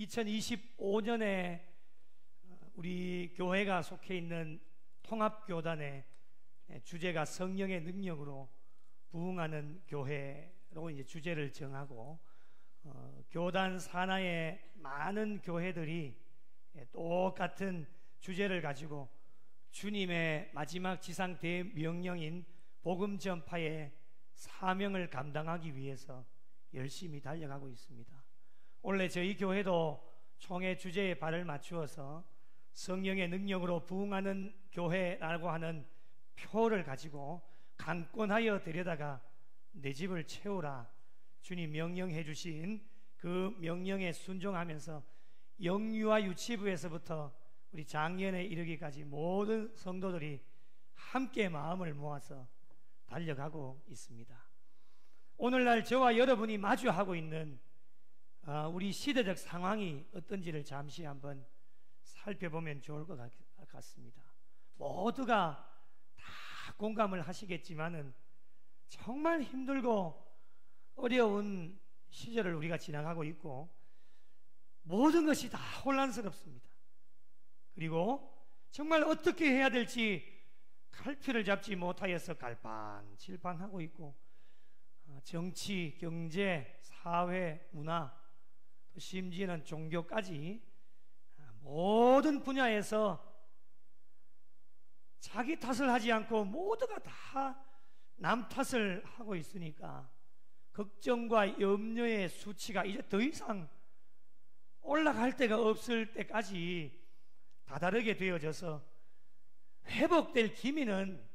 2025년에 우리 교회가 속해 있는 통합교단의 주제가 성령의 능력으로 부흥하는 교회로 이제 주제를 정하고, 교단 산하의 많은 교회들이 똑같은 주제를 가지고 주님의 마지막 지상 대명령인 복음 전파의 사명을 감당하기 위해서 열심히 달려가고 있습니다. 원래 저희 교회도 총회 주제에 발을 맞추어서 성령의 능력으로 부흥하는 교회라고 하는 표를 가지고 강권하여 데려다가 내 집을 채우라, 주님 명령해 주신 그 명령에 순종하면서 영유아 유치부에서부터 우리 장년에 이르기까지 모든 성도들이 함께 마음을 모아서 달려가고 있습니다. 오늘날 저와 여러분이 마주하고 있는 우리 시대적 상황이 어떤지를 잠시 한번 살펴보면 좋을 것 같습니다. 모두가 다 공감을 하시겠지만은 정말 힘들고 어려운 시절을 우리가 지나가고 있고, 모든 것이 다 혼란스럽습니다. 그리고 정말 어떻게 해야 될지 갈피를 잡지 못하여서 갈팡질팡하고 있고, 정치, 경제, 사회, 문화, 심지어는 종교까지 모든 분야에서 자기 탓을 하지 않고 모두가 다 남 탓을 하고 있으니까 걱정과 염려의 수치가 이제 더 이상 올라갈 데가 없을 때까지 다다르게 되어져서 회복될 기미는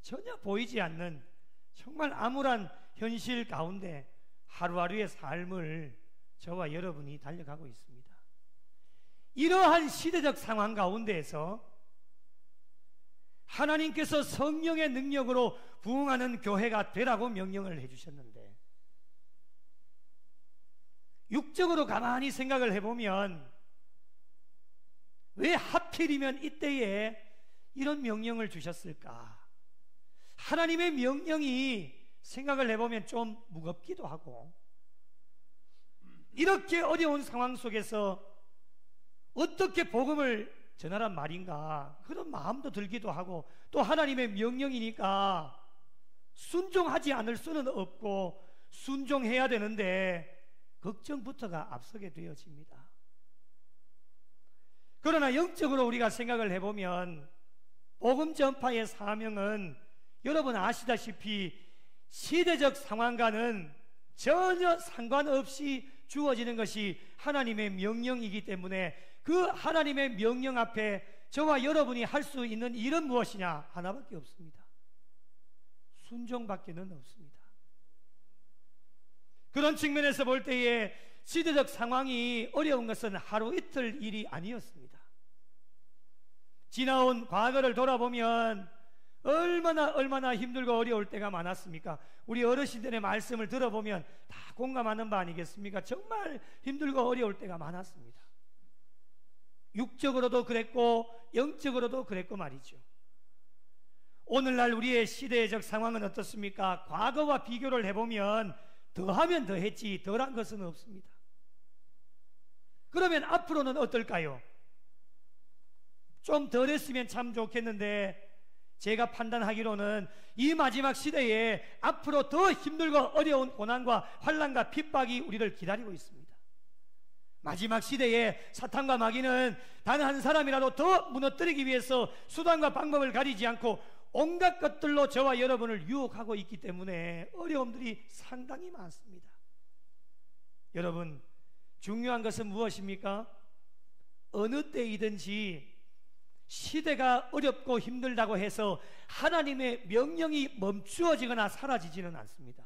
전혀 보이지 않는 정말 암울한 현실 가운데 하루하루의 삶을 저와 여러분이 달려가고 있습니다. 이러한 시대적 상황 가운데에서 하나님께서 성령의 능력으로 부흥하는 교회가 되라고 명령을 해주셨는데, 육적으로 가만히 생각을 해보면 왜 하필이면 이때에 이런 명령을 주셨을까? 하나님의 명령이 생각을 해보면 좀 무겁기도 하고, 이렇게 어려운 상황 속에서 어떻게 복음을 전하란 말인가, 그런 마음도 들기도 하고, 또 하나님의 명령이니까 순종하지 않을 수는 없고 순종해야 되는데 걱정부터가 앞서게 되어집니다. 그러나 영적으로 우리가 생각을 해보면 복음 전파의 사명은 여러분 아시다시피 시대적 상황과는 전혀 상관없이 주어지는 것이 하나님의 명령이기 때문에, 그 하나님의 명령 앞에 저와 여러분이 할 수 있는 일은 무엇이냐? 하나밖에 없습니다. 순종밖에는 없습니다. 그런 측면에서 볼 때에 시대적 상황이 어려운 것은 하루 이틀 일이 아니었습니다. 지나온 과거를 돌아보면 얼마나 힘들고 어려울 때가 많았습니까? 우리 어르신들의 말씀을 들어보면 다 공감하는 바 아니겠습니까? 정말 힘들고 어려울 때가 많았습니다. 육적으로도 그랬고 영적으로도 그랬고 말이죠. 오늘날 우리의 시대적 상황은 어떻습니까? 과거와 비교를 해보면 더하면 더했지 덜한 것은 없습니다. 그러면 앞으로는 어떨까요? 좀 덜했으면 참 좋겠는데, 제가 판단하기로는 이 마지막 시대에 앞으로 더 힘들고 어려운 고난과 환난과 핍박이 우리를 기다리고 있습니다. 마지막 시대에 사탄과 마귀는 단 한 사람이라도 더 무너뜨리기 위해서 수단과 방법을 가리지 않고 온갖 것들로 저와 여러분을 유혹하고 있기 때문에 어려움들이 상당히 많습니다. 여러분, 중요한 것은 무엇입니까? 어느 때이든지 시대가 어렵고 힘들다고 해서 하나님의 명령이 멈추어지거나 사라지지는 않습니다.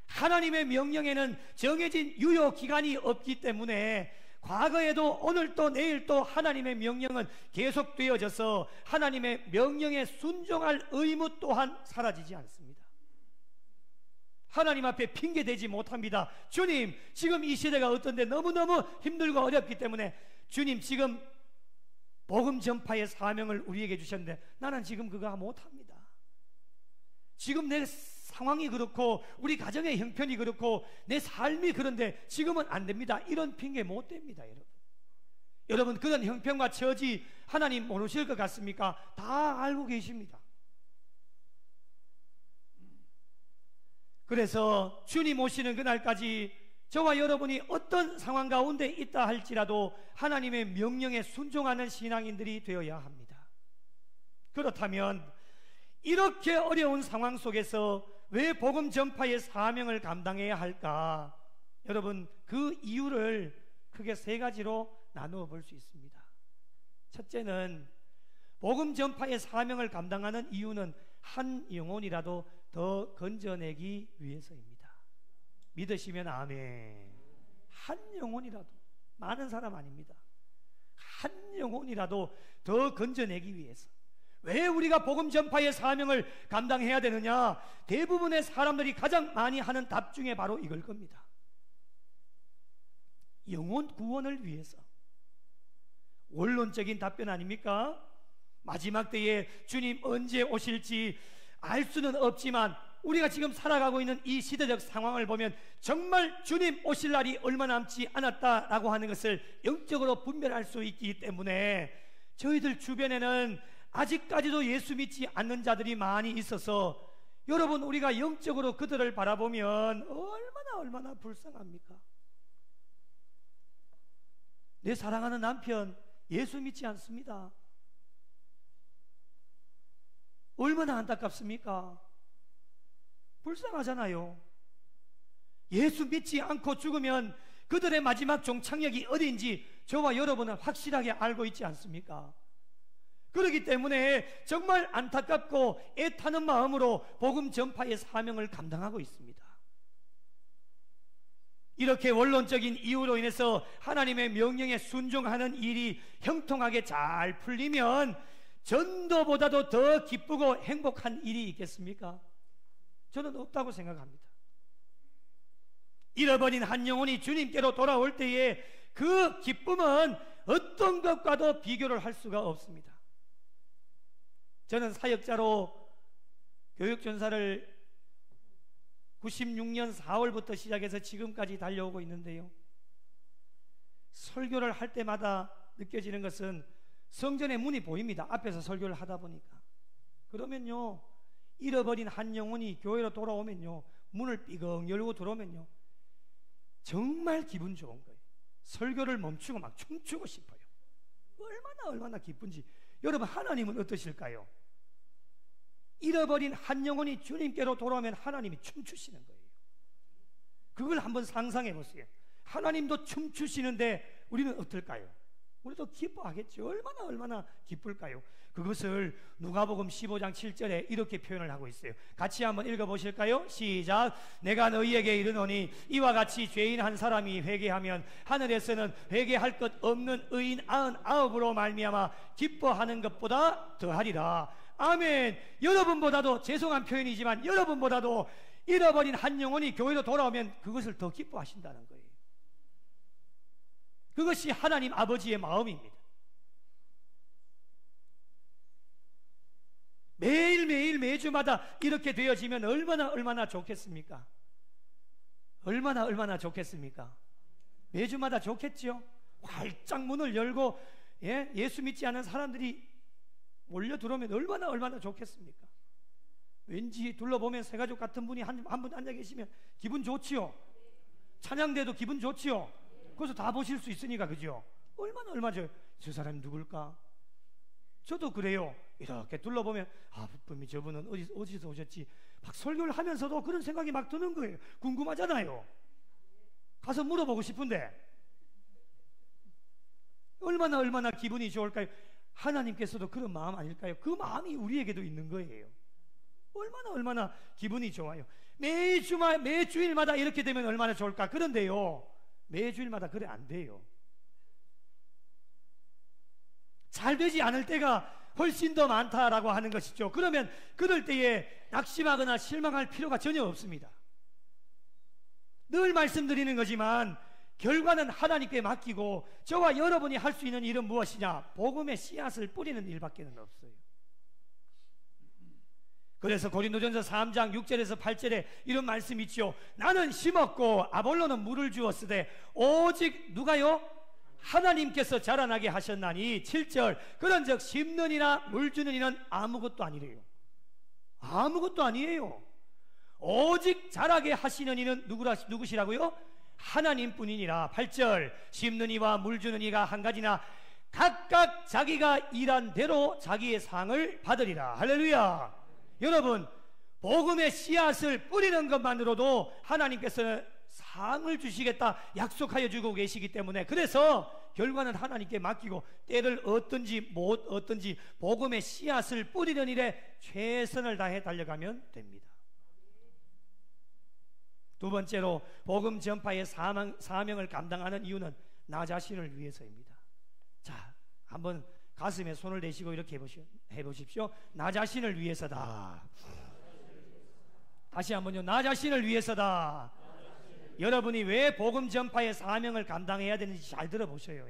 하나님의 명령에는 정해진 유효기간이 없기 때문에 과거에도 오늘도 내일도 하나님의 명령은 계속되어져서 하나님의 명령에 순종할 의무 또한 사라지지 않습니다. 하나님 앞에 핑계대지 못합니다. 주님, 지금 이 시대가 어떤데 너무너무 힘들고 어렵기 때문에 주님 지금 복음 전파의 사명을 우리에게 주셨는데 나는 지금 그거 못합니다. 지금 내 상황이 그렇고 우리 가정의 형편이 그렇고 내 삶이 그런데 지금은 안 됩니다. 이런 핑계 못 댑니다, 여러분. 여러분, 그런 형편과 처지 하나님 모르실 것 같습니까? 다 알고 계십니다. 그래서 주님 오시는 그날까지 저와 여러분이 어떤 상황 가운데 있다 할지라도 하나님의 명령에 순종하는 신앙인들이 되어야 합니다. 그렇다면 이렇게 어려운 상황 속에서 왜 복음 전파의 사명을 감당해야 할까? 여러분, 그 이유를 크게 세 가지로 나누어 볼 수 있습니다. 첫째는 복음 전파의 사명을 감당하는 이유는 한 영혼이라도 더 건져내기 위해서입니다. 믿으시면 아멘. 한 영혼이라도, 많은 사람 아닙니다. 한 영혼이라도 더 건져내기 위해서. 왜 우리가 복음 전파의 사명을 감당해야 되느냐? 대부분의 사람들이 가장 많이 하는 답 중에 바로 이걸 겁니다. 영혼 구원을 위해서. 원론적인 답변 아닙니까? 마지막 때에 주님 언제 오실지 알 수는 없지만 우리가 지금 살아가고 있는 이 시대적 상황을 보면 정말 주님 오실 날이 얼마 남지 않았다라고 하는 것을 영적으로 분별할 수 있기 때문에 저희들 주변에는 아직까지도 예수 믿지 않는 자들이 많이 있어서 여러분, 우리가 영적으로 그들을 바라보면 얼마나 불쌍합니까? 내 사랑하는 남편 예수 믿지 않습니다. 얼마나 안타깝습니까? 불쌍하잖아요. 예수 믿지 않고 죽으면 그들의 마지막 종착역이 어디인지 저와 여러분은 확실하게 알고 있지 않습니까? 그렇기 때문에 정말 안타깝고 애타는 마음으로 복음 전파의 사명을 감당하고 있습니다. 이렇게 원론적인 이유로 인해서 하나님의 명령에 순종하는 일이 형통하게 잘 풀리면 전도보다도 더 기쁘고 행복한 일이 있겠습니까? 저는 없다고 생각합니다. 잃어버린 한 영혼이 주님께로 돌아올 때에 그 기쁨은 어떤 것과도 비교를 할 수가 없습니다. 저는 사역자로 교육전사를 96년 4월부터 시작해서 지금까지 달려오고 있는데요, 설교를 할 때마다 느껴지는 것은 성전의 문이 보입니다. 앞에서 설교를 하다 보니까. 그러면요, 잃어버린 한 영혼이 교회로 돌아오면요, 문을 삐걱 열고 들어오면요, 정말 기분 좋은 거예요. 설교를 멈추고 막 춤추고 싶어요. 얼마나 기쁜지. 여러분, 하나님은 어떠실까요? 잃어버린 한 영혼이 주님께로 돌아오면 하나님이 춤추시는 거예요. 그걸 한번 상상해 보세요. 하나님도 춤추시는데 우리는 어떨까요? 우리도 기뻐하겠죠. 얼마나 기쁠까요? 그것을 누가복음 15장 7절에 이렇게 표현을 하고 있어요. 같이 한번 읽어보실까요? 시작. 내가 너희에게 이르노니 이와 같이 죄인 한 사람이 회개하면 하늘에서는 회개할 것 없는 의인 99으로 말미암아 기뻐하는 것보다 더하리라. 아멘. 여러분보다도, 죄송한 표현이지만 여러분보다도 잃어버린 한 영혼이 교회로 돌아오면 그것을 더 기뻐하신다는 거예요. 그것이 하나님 아버지의 마음입니다. 매일매일 매주마다 이렇게 되어지면 얼마나 좋겠습니까? 얼마나 좋겠습니까? 매주마다 좋겠죠? 활짝 문을 열고 예수 믿지 않은 사람들이 몰려 들어오면 얼마나 좋겠습니까? 왠지 둘러보면 새가족 같은 분이 한 분 앉아 계시면 기분 좋지요? 찬양대도 기분 좋지요? 거기서 다 보실 수 있으니까, 그죠? 얼마나 저 사람이 누굴까? 저도 그래요. 이렇게 둘러보면 분명히 저분은 어디서 오셨지? 막 설교를 하면서도 그런 생각이 막 드는 거예요. 궁금하잖아요. 가서 물어보고 싶은데 얼마나 기분이 좋을까요? 하나님께서도 그런 마음 아닐까요? 그 마음이 우리에게도 있는 거예요. 얼마나 기분이 좋아요. 매주일마다 이렇게 되면 얼마나 좋을까? 그런데요, 매주일마다 그래 안 돼요. 잘 되지 않을 때가 훨씬 더 많다라고 하는 것이죠. 그러면 그럴 때에 낙심하거나 실망할 필요가 전혀 없습니다. 늘 말씀드리는 거지만 결과는 하나님께 맡기고 저와 여러분이 할 수 있는 일은 무엇이냐? 복음의 씨앗을 뿌리는 일밖에 없어요. 그래서 고린도전서 3장 6절에서 8절에 이런 말씀이 있죠. 나는 심었고 아볼로는 물을 주었으되 오직 누가요? 하나님께서 자라나게 하셨나니. 7절 그런즉 심는 이나 물 주는 이는 아무것도 아니래요. 아무것도 아니에요. 오직 자라게 하시는 이는 누구시라고요? 하나님뿐이니라. 8절 심는 이와 물 주는 이가 한 가지나 각각 자기가 일한 대로 자기의 상을 받으리라. 할렐루야. 여러분, 복음의 씨앗을 뿌리는 것만으로도 하나님께서는 상을 주시겠다 약속하여 주고 계시기 때문에, 그래서 결과는 하나님께 맡기고 때를 얻든지 못 얻든지 복음의 씨앗을 뿌리는 일에 최선을 다해 달려가면 됩니다. 두 번째로 복음 전파의 사명을 감당하는 이유는 나 자신을 위해서입니다. 자, 한번 가슴에 손을 대시고 이렇게 해보십시오. 나 자신을 위해서다. 다시 한번요. 나 자신을 위해서다. 여러분이 왜 복음 전파의 사명을 감당해야 되는지 잘 들어보셔요.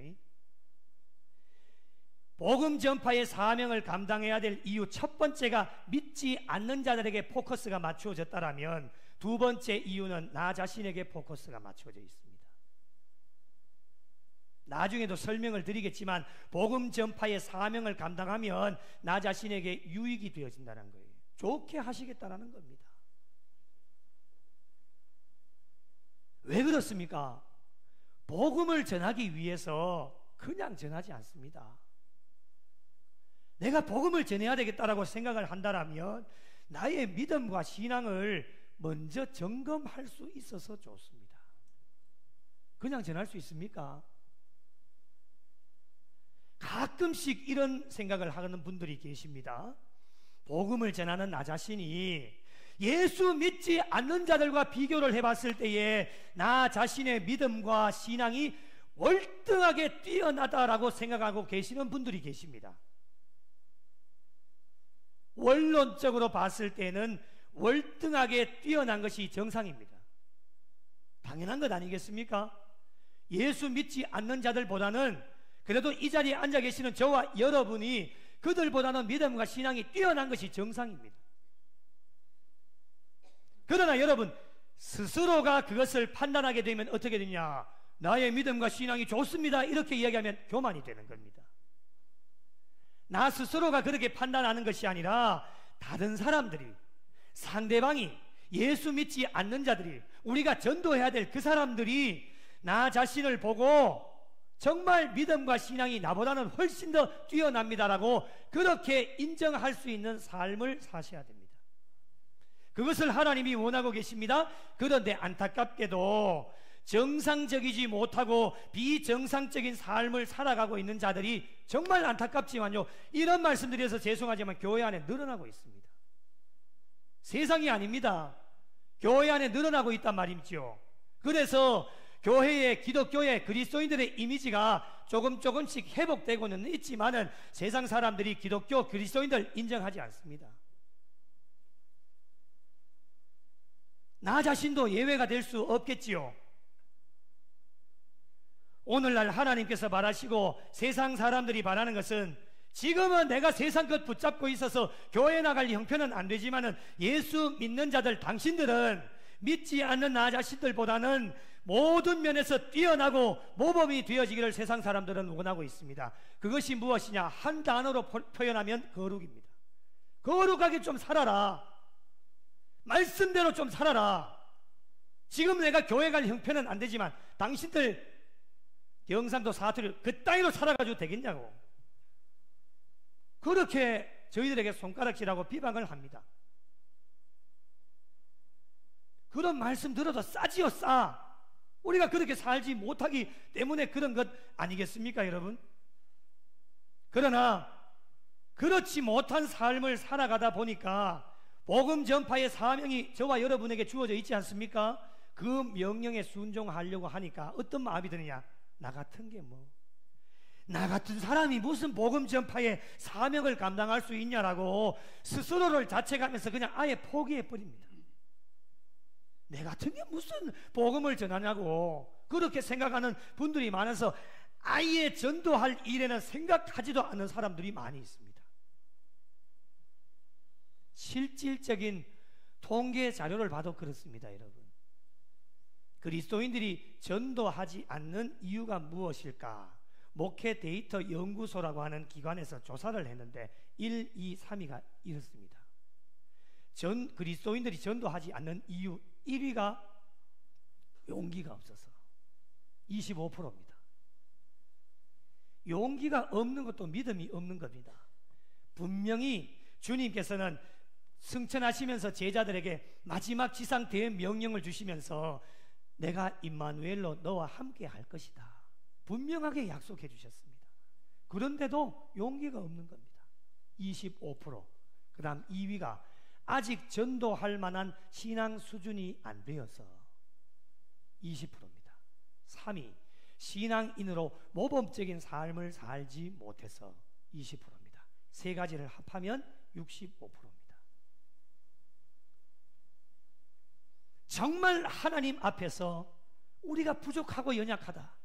복음 전파의 사명을 감당해야 될 이유 첫 번째가 믿지 않는 자들에게 포커스가 맞추어졌다라면, 두 번째 이유는 나 자신에게 포커스가 맞춰져 있습니다. 나중에도 설명을 드리겠지만 복음 전파의 사명을 감당하면 나 자신에게 유익이 되어진다는 거예요. 좋게 하시겠다는 겁니다. 왜 그렇습니까? 복음을 전하기 위해서 그냥 전하지 않습니다. 내가 복음을 전해야 되겠다라고 생각을 한다면 나의 믿음과 신앙을 먼저 점검할 수 있어서 좋습니다. 그냥 전할 수 있습니까? 가끔씩 이런 생각을 하는 분들이 계십니다. 복음을 전하는 나 자신이 예수 믿지 않는 자들과 비교를 해봤을 때에 나 자신의 믿음과 신앙이 월등하게 뛰어나다라고 생각하고 계시는 분들이 계십니다. 원론적으로 봤을 때는 월등하게 뛰어난 것이 정상입니다. 당연한 것 아니겠습니까? 예수 믿지 않는 자들보다는 그래도 이 자리에 앉아 계시는 저와 여러분이 그들보다는 믿음과 신앙이 뛰어난 것이 정상입니다. 그러나 여러분, 스스로가 그것을 판단하게 되면 어떻게 되냐? 나의 믿음과 신앙이 좋습니다, 이렇게 이야기하면 교만이 되는 겁니다. 나 스스로가 그렇게 판단하는 것이 아니라 다른 사람들이, 상대방이, 예수 믿지 않는 자들이, 우리가 전도해야 될 그 사람들이 나 자신을 보고 정말 믿음과 신앙이 나보다는 훨씬 더 뛰어납니다라고 그렇게 인정할 수 있는 삶을 사셔야 됩니다. 그것을 하나님이 원하고 계십니다. 그런데 안타깝게도 정상적이지 못하고 비정상적인 삶을 살아가고 있는 자들이 정말 안타깝지만요, 이런 말씀드려서 죄송하지만 교회 안에 늘어나고 있습니다. 세상이 아닙니다. 교회 안에 늘어나고 있단 말이죠. 그래서 교회의, 기독교의 그리스도인들의 이미지가 조금씩 회복되고는 있지만은 세상 사람들이 기독교 그리스도인들 인정하지 않습니다. 나 자신도 예외가 될 수 없겠지요. 오늘날 하나님께서 바라시고 세상 사람들이 바라는 것은, 지금은 내가 세상 것 붙잡고 있어서 교회 나갈 형편은 안 되지만은 예수 믿는 자들, 당신들은 믿지 않는 나 자신들보다는 모든 면에서 뛰어나고 모범이 되어지기를 세상 사람들은 원하고 있습니다. 그것이 무엇이냐? 한 단어로 표현하면 거룩입니다. 거룩하게 좀 살아라. 말씀대로 좀 살아라. 지금 내가 교회 갈 형편은 안 되지만 당신들 경상도 사투리 그 따위로 살아가지고 되겠냐고, 그렇게 저희들에게 손가락질하고 비방을 합니다. 그런 말씀 들어도 싸지요, 싸. 우리가 그렇게 살지 못하기 때문에 그런 것 아니겠습니까, 여러분? 그러나 그렇지 못한 삶을 살아가다 보니까 복음 전파의 사명이 저와 여러분에게 주어져 있지 않습니까? 그 명령에 순종하려고 하니까 어떤 마음이 드느냐? 나 같은 게 뭐, 나 같은 사람이 무슨 복음 전파의 사명을 감당할 수 있냐라고 스스로를 자책하면서 그냥 아예 포기해 버립니다. 내 같은 게 무슨 복음을 전하냐고 그렇게 생각하는 분들이 많아서 아예 전도할 일에는 생각하지도 않는 사람들이 많이 있습니다. 실질적인 통계 자료를 봐도 그렇습니다, 여러분. 그리스도인들이 전도하지 않는 이유가 무엇일까? 목회 데이터 연구소라고 하는 기관에서 조사를 했는데 1, 2, 3위가 이렇습니다. 그리스도인들이 전도하지 않는 이유 1위가 용기가 없어서 25%입니다. 용기가 없는 것도 믿음이 없는 겁니다. 분명히 주님께서는 승천하시면서 제자들에게 마지막 지상 대명령을 주시면서 내가 임마누엘로 너와 함께 할 것이다, 분명하게 약속해 주셨습니다. 그런데도 용기가 없는 겁니다. 25%. 그 다음 2위가 아직 전도할 만한 신앙 수준이 안 되어서 20%입니다. 3위, 신앙인으로 모범적인 삶을 살지 못해서 20%입니다. 세 가지를 합하면 65%입니다. 정말 하나님 앞에서 우리가 부족하고 연약하다,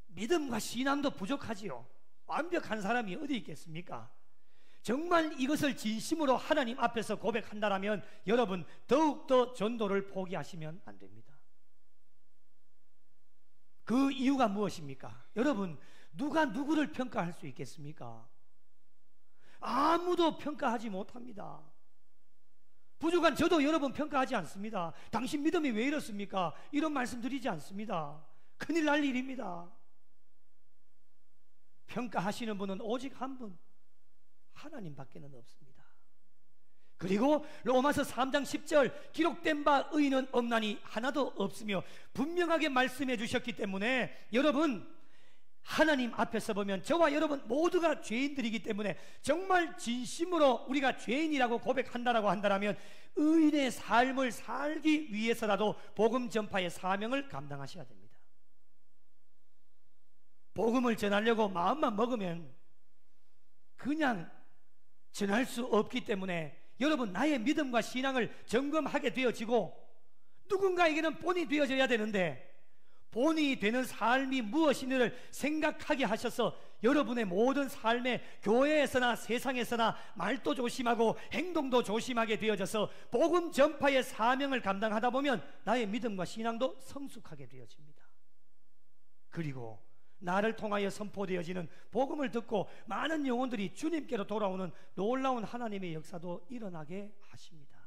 믿음과 신앙도 부족하지요. 완벽한 사람이 어디 있겠습니까? 정말 이것을 진심으로 하나님 앞에서 고백한다면 여러분 더욱더 전도를 포기하시면 안 됩니다. 그 이유가 무엇입니까? 여러분, 누가 누구를 평가할 수 있겠습니까? 아무도 평가하지 못합니다. 부족한 저도 여러분 평가하지 않습니다. 당신 믿음이 왜 이렇습니까? 이런 말씀 드리지 않습니다. 큰일 날 일입니다. 평가하시는 분은 오직 한 분, 하나님밖에는 없습니다. 그리고 로마서 3장 10절 기록된 바 의인은 없나니 하나도 없으며 분명하게 말씀해 주셨기 때문에 여러분, 하나님 앞에서 보면 저와 여러분 모두가 죄인들이기 때문에 정말 진심으로 우리가 죄인이라고 고백한다라고 한다면 의인의 삶을 살기 위해서라도 복음 전파의 사명을 감당하셔야 됩니다. 복음을 전하려고 마음만 먹으면 그냥 전할 수 없기 때문에 여러분, 나의 믿음과 신앙을 점검하게 되어지고 누군가에게는 본이 되어져야 되는데 본이 되는 삶이 무엇인지를 생각하게 하셔서 여러분의 모든 삶에 교회에서나 세상에서나 말도 조심하고 행동도 조심하게 되어져서 복음 전파의 사명을 감당하다 보면 나의 믿음과 신앙도 성숙하게 되어집니다. 그리고 나를 통하여 선포되어지는 복음을 듣고 많은 영혼들이 주님께로 돌아오는 놀라운 하나님의 역사도 일어나게 하십니다.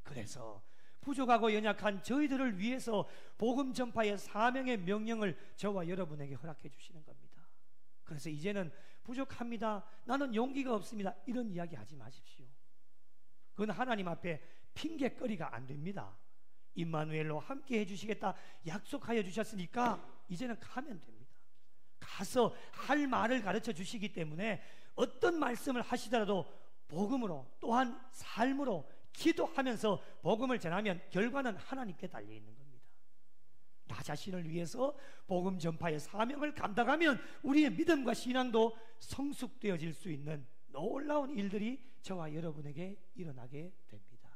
그래서 부족하고 연약한 저희들을 위해서 복음 전파의 사명의 명령을 저와 여러분에게 허락해 주시는 겁니다. 그래서 이제는 부족합니다, 나는 용기가 없습니다, 이런 이야기 하지 마십시오. 그건 하나님 앞에 핑계거리가 안 됩니다. 임마누엘로 함께 해주시겠다 약속하여 주셨으니까 이제는 가면 됩니다. 가서 할 말을 가르쳐 주시기 때문에 어떤 말씀을 하시더라도 복음으로 또한 삶으로 기도하면서 복음을 전하면 결과는 하나님께 달려있는 겁니다. 나 자신을 위해서 복음 전파의 사명을 감당하면 우리의 믿음과 신앙도 성숙되어질 수 있는 놀라운 일들이 저와 여러분에게 일어나게 됩니다.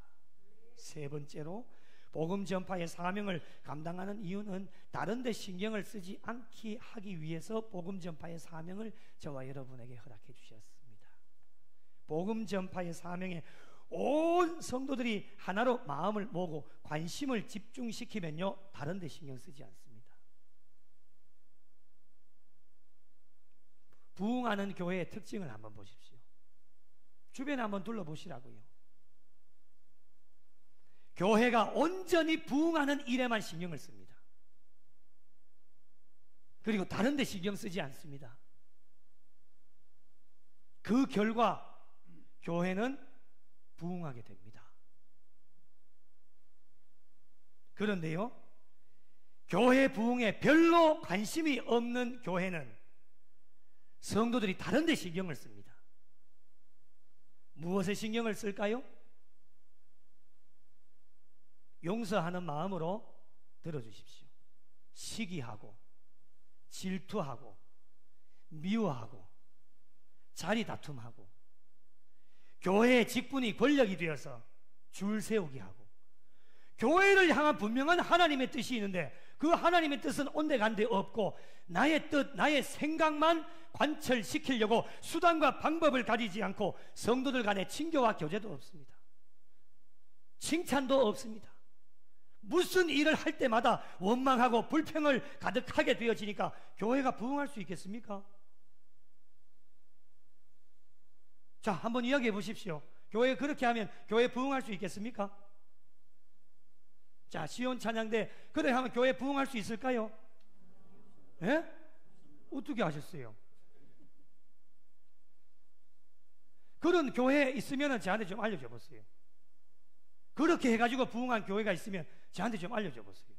세 번째로 복음 전파의 사명을 감당하는 이유는 다른 데 신경을 쓰지 않게 하기 위해서 복음 전파의 사명을 저와 여러분에게 허락해 주셨습니다. 복음 전파의 사명에 온 성도들이 하나로 마음을 모으고 관심을 집중시키면요, 다른 데 신경 쓰지 않습니다. 부흥하는 교회의 특징을 한번 보십시오. 주변에 한번 둘러보시라고요. 교회가 온전히 부흥하는 일에만 신경을 씁니다. 그리고 다른 데 신경 쓰지 않습니다. 그 결과 교회는 부흥하게 됩니다. 그런데요, 교회 부흥에 별로 관심이 없는 교회는 성도들이 다른 데 신경을 씁니다. 무엇에 신경을 쓸까요? 용서하는 마음으로 들어주십시오. 시기하고 질투하고 미워하고 자리다툼하고 교회의 직분이 권력이 되어서 줄 세우기 하고 교회를 향한 분명한 하나님의 뜻이 있는데 그 하나님의 뜻은 온데간데 없고 나의 뜻, 나의 생각만 관철시키려고 수단과 방법을 가리지 않고 성도들 간의 친교와 교제도 없습니다. 칭찬도 없습니다. 무슨 일을 할 때마다 원망하고 불평을 가득하게 되어지니까 교회가 부흥할 수 있겠습니까? 자, 한번 이야기해 보십시오. 교회 그렇게 하면 교회 부흥할 수 있겠습니까? 자, 시온 찬양대 그래 하면 교회 부흥할 수 있을까요? 예? 어떻게 하셨어요? 그런 교회 있으면 저한테 좀 알려줘 보세요. 그렇게 해가지고 부흥한 교회가 있으면 저한테 좀 알려줘 보세요.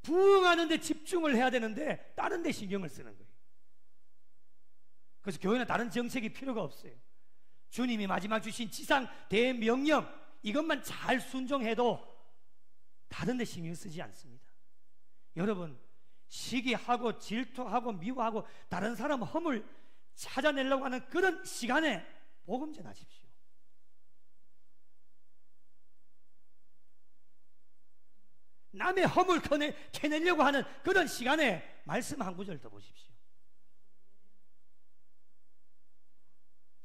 부흥하는 데 집중을 해야 되는데 다른 데 신경을 쓰는 거예요. 그래서 교회는 다른 정책이 필요가 없어요. 주님이 마지막 주신 지상 대명령 이것만 잘 순종해도 다른 데 신경 쓰지 않습니다. 여러분, 시기하고 질투하고 미워하고 다른 사람 허물 찾아내려고 하는 그런 시간에 복음 전하십시오. 남의 허물 캐내려고 하는 그런 시간에 말씀 한 구절 더 보십시오.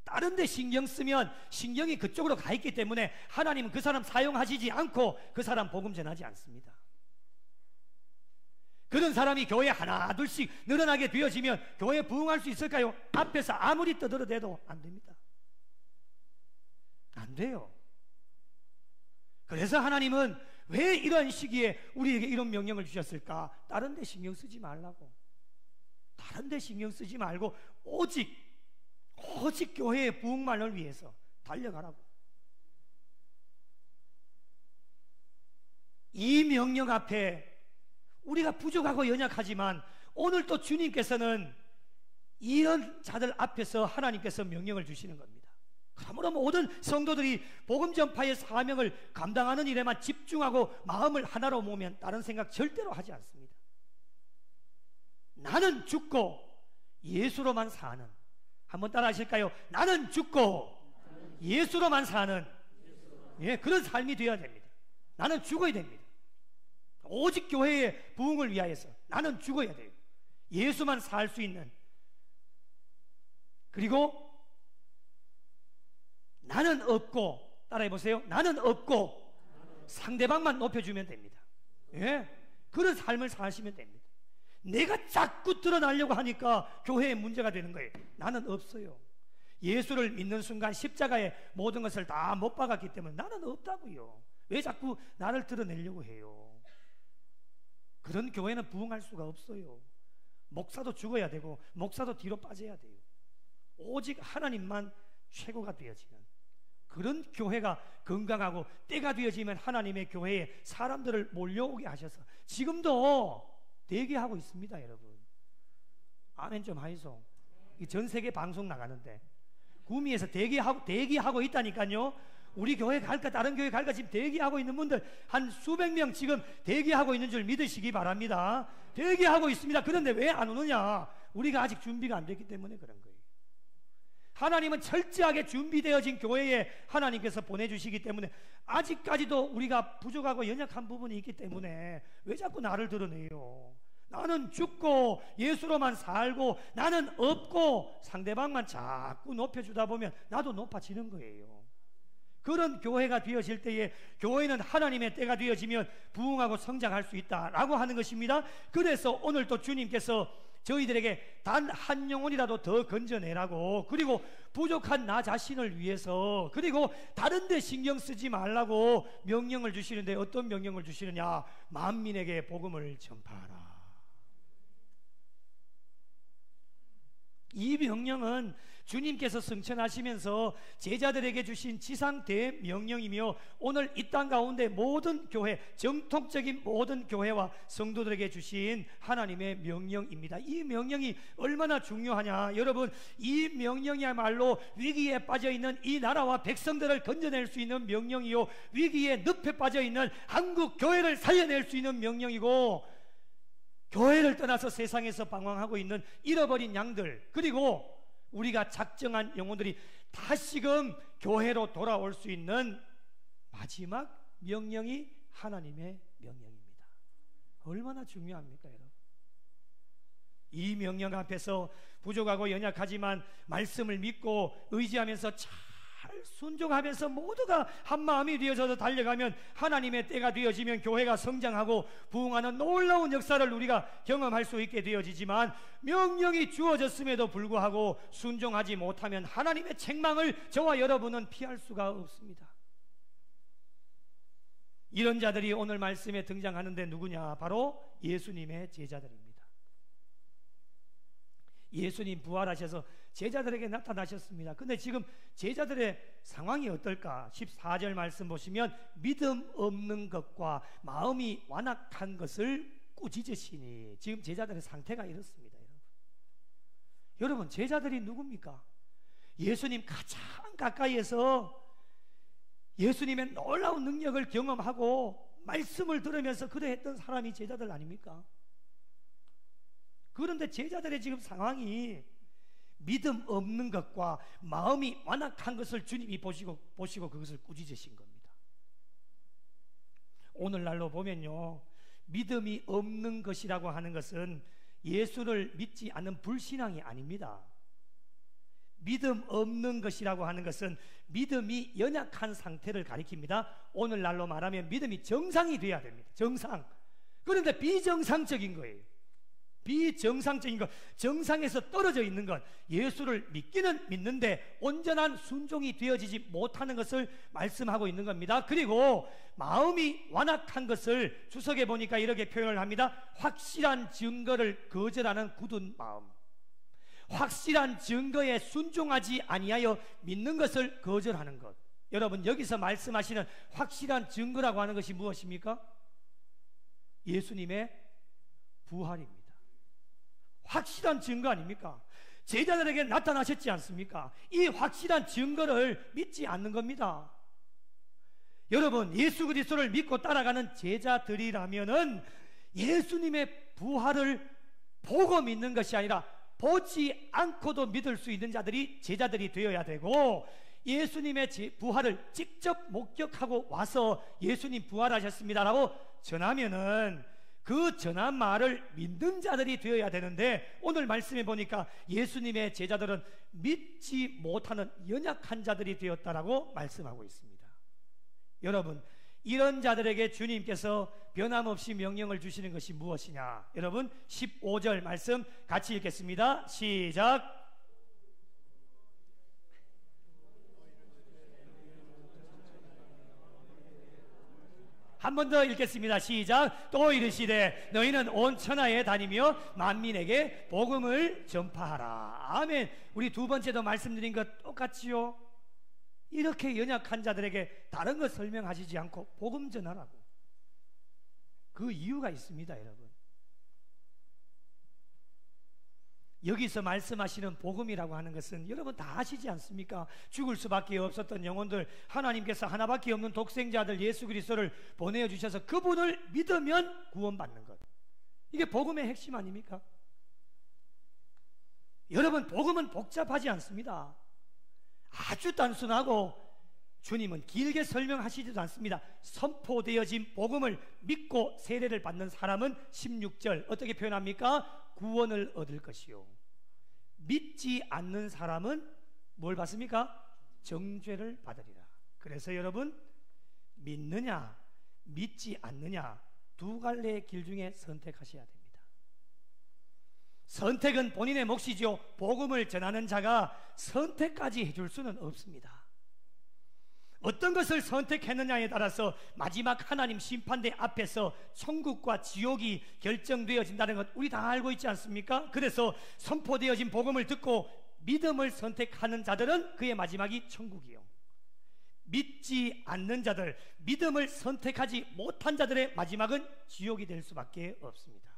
다른 데 신경 쓰면 신경이 그쪽으로 가 있기 때문에 하나님은 그 사람 사용하시지 않고 그 사람 복음 전하지 않습니다. 그런 사람이 교회에 하나 둘씩 늘어나게 되어지면 교회에 부흥할 수 있을까요? 앞에서 아무리 떠들어대도 안 됩니다. 안 돼요. 그래서 하나님은 왜 이런 시기에 우리에게 이런 명령을 주셨을까? 다른 데 신경 쓰지 말라고. 다른 데 신경 쓰지 말고 오직 교회의 부흥만을 위해서 달려가라고. 이 명령 앞에 우리가 부족하고 연약하지만 오늘 또 주님께서는 이런 자들 앞에서 하나님께서 명령을 주시는 겁니다. 그러므로 모든 성도들이 복음 전파의 사명을 감당하는 일에만 집중하고 마음을 하나로 모으면 다른 생각 절대로 하지 않습니다. 나는 죽고 예수로만 사는, 한번 따라 하실까요? 나는 죽고 예수로만 사는, 예, 그런 삶이 되어야 됩니다. 나는 죽어야 됩니다. 오직 교회의 부흥을 위하여서 나는 죽어야 돼요. 예수만 살 수 있는. 그리고 나는 없고, 따라해 보세요. 나는 없고 상대방만 높여주면 됩니다. 예, 그런 삶을 사시면 됩니다. 내가 자꾸 드러나려고 하니까 교회에 문제가 되는 거예요. 나는 없어요. 예수를 믿는 순간 십자가에 모든 것을 다 못 박았기 때문에 나는 없다고요. 왜 자꾸 나를 드러내려고 해요? 그런 교회는 부흥할 수가 없어요. 목사도 죽어야 되고 목사도 뒤로 빠져야 돼요. 오직 하나님만 최고가 되어지는 그런 교회가 건강하고 때가 되어지면 하나님의 교회에 사람들을 몰려오게 하셔서 지금도 대기하고 있습니다. 여러분, 아멘 좀 하이소. 전 세계 방송 나가는데 구미에서 대기하고 있다니까요. 우리 교회 갈까 다른 교회 갈까 지금 대기하고 있는 분들 한 수백 명 지금 대기하고 있는 줄 믿으시기 바랍니다. 대기하고 있습니다. 그런데 왜 안 오느냐? 우리가 아직 준비가 안 됐기 때문에 그런 거예요. 하나님은 철저하게 준비되어진 교회에 하나님께서 보내주시기 때문에 아직까지도 우리가 부족하고 연약한 부분이 있기 때문에 왜 자꾸 나를 드러내요? 나는 죽고 예수로만 살고 나는 없고 상대방만 자꾸 높여주다 보면 나도 높아지는 거예요. 그런 교회가 되어질 때에 교회는 하나님의 때가 되어지면 부흥하고 성장할 수 있다라고 하는 것입니다. 그래서 오늘 또 주님께서 저희들에게 단 한 영혼이라도 더 건져내라고, 그리고 부족한 나 자신을 위해서, 그리고 다른 데 신경 쓰지 말라고 명령을 주시는데 어떤 명령을 주시느냐? 만민에게 복음을 전파하라. 이 명령은 주님께서 승천하시면서 제자들에게 주신 지상 대명령이며 오늘 이 땅 가운데 모든 교회, 정통적인 모든 교회와 성도들에게 주신 하나님의 명령입니다. 이 명령이 얼마나 중요하냐? 여러분, 이 명령이야말로 위기에 빠져있는 이 나라와 백성들을 건져낼 수 있는 명령이요, 위기에 늪에 빠져있는 한국 교회를 살려낼 수 있는 명령이고, 교회를 떠나서 세상에서 방황하고 있는 잃어버린 양들, 그리고 우리가 작정한 영혼들이 다시금 교회로 돌아올 수 있는 마지막 명령이 하나님의 명령입니다. 얼마나 중요합니까, 여러분? 이 명령 앞에서 부족하고 연약하지만 말씀을 믿고 의지하면서 잘 순종하면서 모두가 한마음이 되어서 달려가면 하나님의 때가 되어지면 교회가 성장하고 부흥하는 놀라운 역사를 우리가 경험할 수 있게 되어지지만, 명령이 주어졌음에도 불구하고 순종하지 못하면 하나님의 책망을 저와 여러분은 피할 수가 없습니다. 이런 자들이 오늘 말씀에 등장하는데 누구냐? 바로 예수님의 제자들입니다. 예수님 부활하셔서 제자들에게 나타나셨습니다. 근데 지금 제자들의 상황이 어떨까? 14절 말씀 보시면 믿음 없는 것과 마음이 완악한 것을 꾸짖으시니, 지금 제자들의 상태가 이렇습니다. 여러분, 제자들이 누굽니까? 예수님 가장 가까이에서 예수님의 놀라운 능력을 경험하고 말씀을 들으면서 그래했던 사람이 제자들 아닙니까? 그런데 제자들의 지금 상황이 믿음 없는 것과 마음이 완악한 것을 주님이 보시고 그것을 꾸짖으신 겁니다. 오늘날로 보면요, 믿음이 없는 것이라고 하는 것은 예수를 믿지 않는 불신앙이 아닙니다. 믿음 없는 것이라고 하는 것은 믿음이 연약한 상태를 가리킵니다. 오늘날로 말하면 믿음이 정상이 돼야 됩니다. 정상. 그런데 비정상적인 거예요. 비정상적인 것, 정상에서 떨어져 있는 것, 예수를 믿기는 믿는데 온전한 순종이 되어지지 못하는 것을 말씀하고 있는 겁니다. 그리고 마음이 완악한 것을 주석에 보니까 이렇게 표현을 합니다. 확실한 증거를 거절하는 굳은 마음. 확실한 증거에 순종하지 아니하여 믿는 것을 거절하는 것. 여러분, 여기서 말씀하시는 확실한 증거라고 하는 것이 무엇입니까? 예수님의 부활입니다. 확실한 증거 아닙니까? 제자들에게 나타나셨지 않습니까? 이 확실한 증거를 믿지 않는 겁니다. 여러분, 예수 그리스도를 믿고 따라가는 제자들이라면은 예수님의 부활을 보고 믿는 것이 아니라 보지 않고도 믿을 수 있는 자들이 제자들이 되어야 되고, 예수님의 부활을 직접 목격하고 와서 예수님 부활하셨습니다라고 전하면은 그 전한 말을 믿는 자들이 되어야 되는데, 오늘 말씀해 보니까 예수님의 제자들은 믿지 못하는 연약한 자들이 되었다라고 말씀하고 있습니다. 여러분, 이런 자들에게 주님께서 변함없이 명령을 주시는 것이 무엇이냐? 여러분, 15절 말씀 같이 읽겠습니다. 시작. 한 번 더 읽겠습니다. 시작. 또 이르시되 너희는 온 천하에 다니며 만민에게 복음을 전파하라. 아멘. 우리 두 번째도 말씀드린 것 똑같지요? 이렇게 연약한 자들에게 다른 것 설명하시지 않고 복음 전하라고. 그 이유가 있습니다, 여러분. 여기서 말씀하시는 복음이라고 하는 것은 여러분 다 아시지 않습니까? 죽을 수밖에 없었던 영혼들, 하나님께서 하나밖에 없는 독생자들 예수 그리스도를 보내어 주셔서 그분을 믿으면 구원받는 것. 이게 복음의 핵심 아닙니까? 여러분, 복음은 복잡하지 않습니다. 아주 단순하고 주님은 길게 설명하시지도 않습니다. 선포되어진 복음을 믿고 세례를 받는 사람은 16절 어떻게 표현합니까? 구원을 얻을 것이요, 믿지 않는 사람은 뭘 받습니까? 정죄를 받으리라. 그래서 여러분, 믿느냐 믿지 않느냐 두 갈래의 길 중에 선택하셔야 됩니다. 선택은 본인의 몫이죠. 복음을 전하는 자가 선택까지 해줄 수는 없습니다. 어떤 것을 선택했느냐에 따라서 마지막 하나님 심판대 앞에서 천국과 지옥이 결정되어진다는 것 우리 다 알고 있지 않습니까? 그래서 선포되어진 복음을 듣고 믿음을 선택하는 자들은 그의 마지막이 천국이요, 믿지 않는 자들, 믿음을 선택하지 못한 자들의 마지막은 지옥이 될 수밖에 없습니다.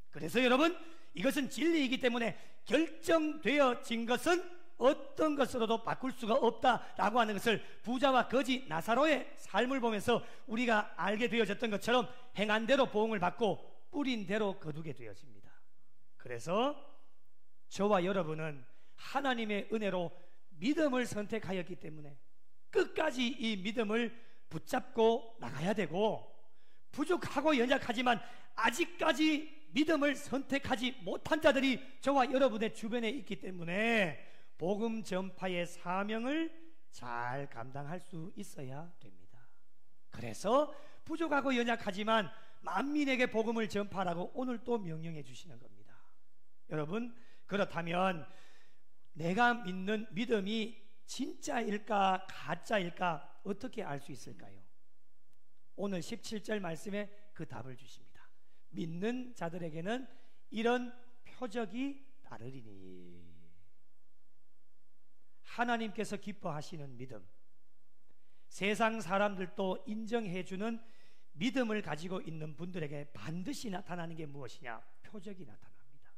그래서 여러분, 이것은 진리이기 때문에 결정되어진 것은 어떤 것으로도 바꿀 수가 없다라고 하는 것을 부자와 거지 나사로의 삶을 보면서 우리가 알게 되어졌던 것처럼 행한 대로 보응을 받고 뿌린 대로 거두게 되어집니다. 그래서 저와 여러분은 하나님의 은혜로 믿음을 선택하였기 때문에 끝까지 이 믿음을 붙잡고 나가야 되고, 부족하고 연약하지만 아직까지 믿음을 선택하지 못한 자들이 저와 여러분의 주변에 있기 때문에 복음 전파의 사명을 잘 감당할 수 있어야 됩니다. 그래서 부족하고 연약하지만 만민에게 복음을 전파하라고 오늘 또 명령해 주시는 겁니다. 여러분, 그렇다면 내가 믿는 믿음이 진짜일까 가짜일까 어떻게 알 수 있을까요? 오늘 17절 말씀에 그 답을 주십니다. 믿는 자들에게는 이런 표적이 따르리니. 하나님께서 기뻐하시는 믿음, 세상 사람들도 인정해주는 믿음을 가지고 있는 분들에게 반드시 나타나는 게 무엇이냐? 표적이 나타납니다.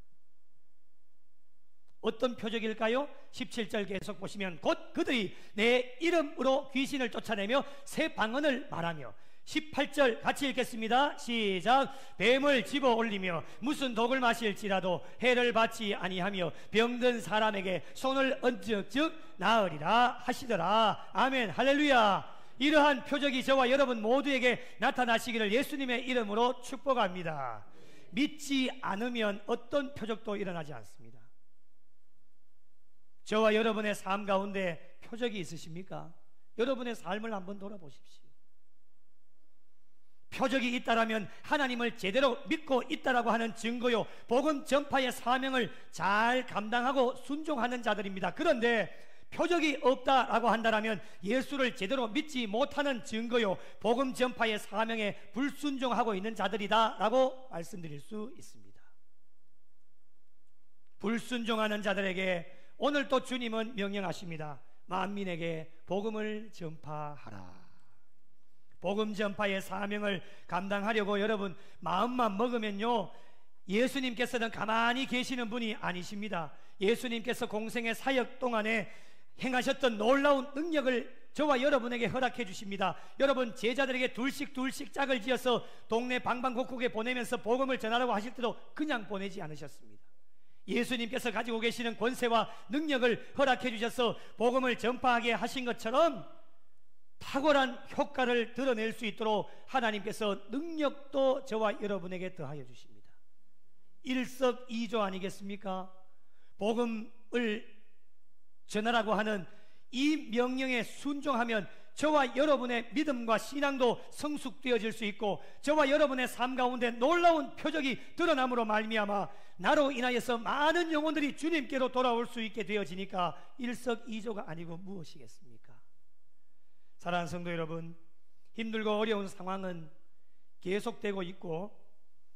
어떤 표적일까요? 17절 계속 보시면 곧 그들이 내 이름으로 귀신을 쫓아내며 새 방언을 말하며, 18절 같이 읽겠습니다. 시작. 뱀을 집어 올리며 무슨 독을 마실지라도 해를 받지 아니하며 병든 사람에게 손을 얹어 즉 나으리라 하시더라. 아멘, 할렐루야. 이러한 표적이 저와 여러분 모두에게 나타나시기를 예수님의 이름으로 축복합니다. 믿지 않으면 어떤 표적도 일어나지 않습니다. 저와 여러분의 삶 가운데 표적이 있으십니까? 여러분의 삶을 한번 돌아보십시오. 표적이 있다라면 하나님을 제대로 믿고 있다라고 하는 증거요, 복음 전파의 사명을 잘 감당하고 순종하는 자들입니다. 그런데 표적이 없다라고 한다라면 예수를 제대로 믿지 못하는 증거요, 복음 전파의 사명에 불순종하고 있는 자들이다라고 말씀드릴 수 있습니다. 불순종하는 자들에게 오늘 또 주님은 명령하십니다. 만민에게 복음을 전파하라. 복음 전파의 사명을 감당하려고 여러분 마음만 먹으면요, 예수님께서는 가만히 계시는 분이 아니십니다. 예수님께서 공생의 사역 동안에 행하셨던 놀라운 능력을 저와 여러분에게 허락해 주십니다. 여러분, 제자들에게 둘씩 짝을 지어서 동네 방방곡곡에 보내면서 복음을 전하라고 하실 때도 그냥 보내지 않으셨습니다. 예수님께서 가지고 계시는 권세와 능력을 허락해 주셔서 복음을 전파하게 하신 것처럼 탁월한 효과를 드러낼 수 있도록 하나님께서 능력도 저와 여러분에게 더하여 주십니다. 일석이조 아니겠습니까? 복음을 전하라고 하는 이 명령에 순종하면 저와 여러분의 믿음과 신앙도 성숙되어질 수 있고, 저와 여러분의 삶 가운데 놀라운 표적이 드러남으로 말미암아 나로 인하여서 많은 영혼들이 주님께로 돌아올 수 있게 되어지니까 일석이조가 아니고 무엇이겠습니까? 사랑하는 성도 여러분, 힘들고 어려운 상황은 계속되고 있고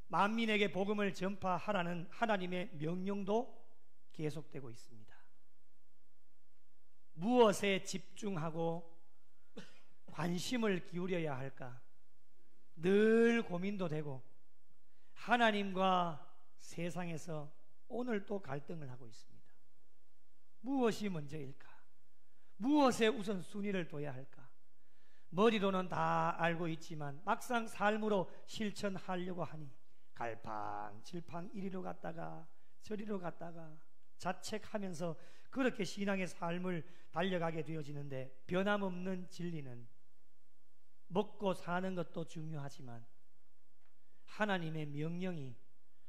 만민에게 복음을 전파하라는 하나님의 명령도 계속되고 있습니다. 무엇에 집중하고 관심을 기울여야 할까 늘 고민도 되고, 하나님과 세상에서 오늘 또 갈등을 하고 있습니다. 무엇이 먼저일까? 무엇에 우선 순위를 둬야 할까? 머리로는 다 알고 있지만 막상 삶으로 실천하려고 하니 갈팡질팡 이리로 갔다가 저리로 갔다가 자책하면서 그렇게 신앙의 삶을 달려가게 되어지는데, 변함없는 진리는 먹고 사는 것도 중요하지만 하나님의 명령이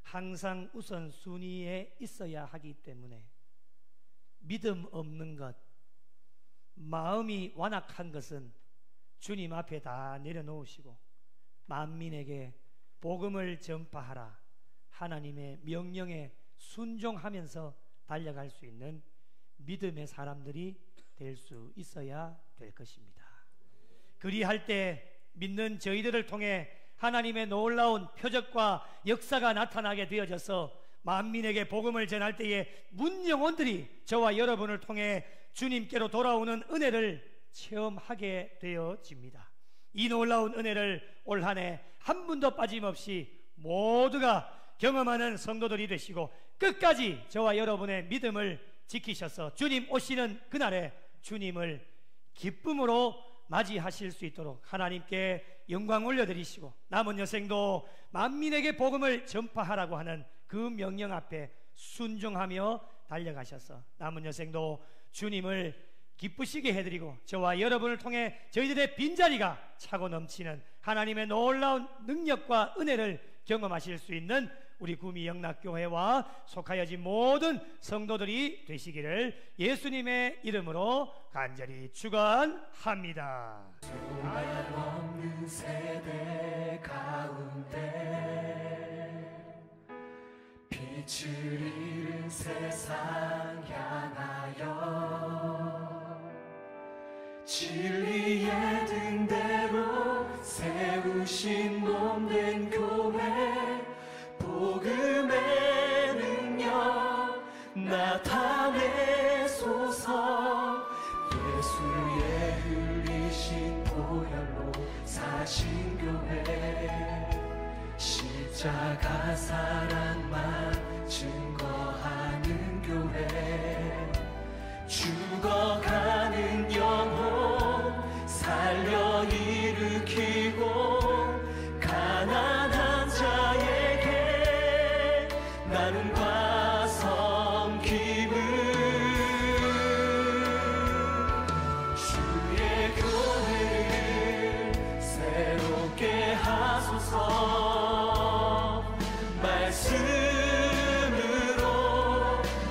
항상 우선순위에 있어야 하기 때문에 믿음 없는 것, 마음이 완악한 것은 주님 앞에 다 내려놓으시고 만민에게 복음을 전파하라 하나님의 명령에 순종하면서 달려갈 수 있는 믿음의 사람들이 될 수 있어야 될 것입니다. 그리할 때 믿는 저희들을 통해 하나님의 놀라운 표적과 역사가 나타나게 되어져서 만민에게 복음을 전할 때에 문 영혼들이 저와 여러분을 통해 주님께로 돌아오는 은혜를 체험하게 되어집니다. 이 놀라운 은혜를 올 한 해 한 분도 빠짐없이 모두가 경험하는 성도들이 되시고 끝까지 저와 여러분의 믿음을 지키셔서 주님 오시는 그날에 주님을 기쁨으로 맞이하실 수 있도록 하나님께 영광 올려드리시고, 남은 여생도 만민에게 복음을 전파하라고 하는 그 명령 앞에 순종하며 달려가셔서 남은 여생도 주님을 기쁘시게 해드리고 저와 여러분을 통해 저희들의 빈자리가 차고 넘치는 하나님의 놀라운 능력과 은혜를 경험하실 수 있는 우리 구미 영락교회와 속하여진 모든 성도들이 되시기를 예수님의 이름으로 간절히 축원합니다. 없는 세대 가운데 빛을 잃은 세상 향하여 진리의 등대로 세우신 몸된 교회 복음의 능력 나타내소서. 예수의 흘리신 보혈로 사신 교회 십자가 사랑만 증거하는 교회 죽어가는 영혼 살려 일으키고 가난한 자에게 나눔과 섬김을 주의 교회를 새롭게 하소서. 말씀으로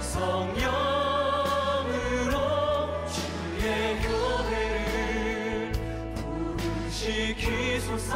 성령으로 주의 교회를 부르시키소서.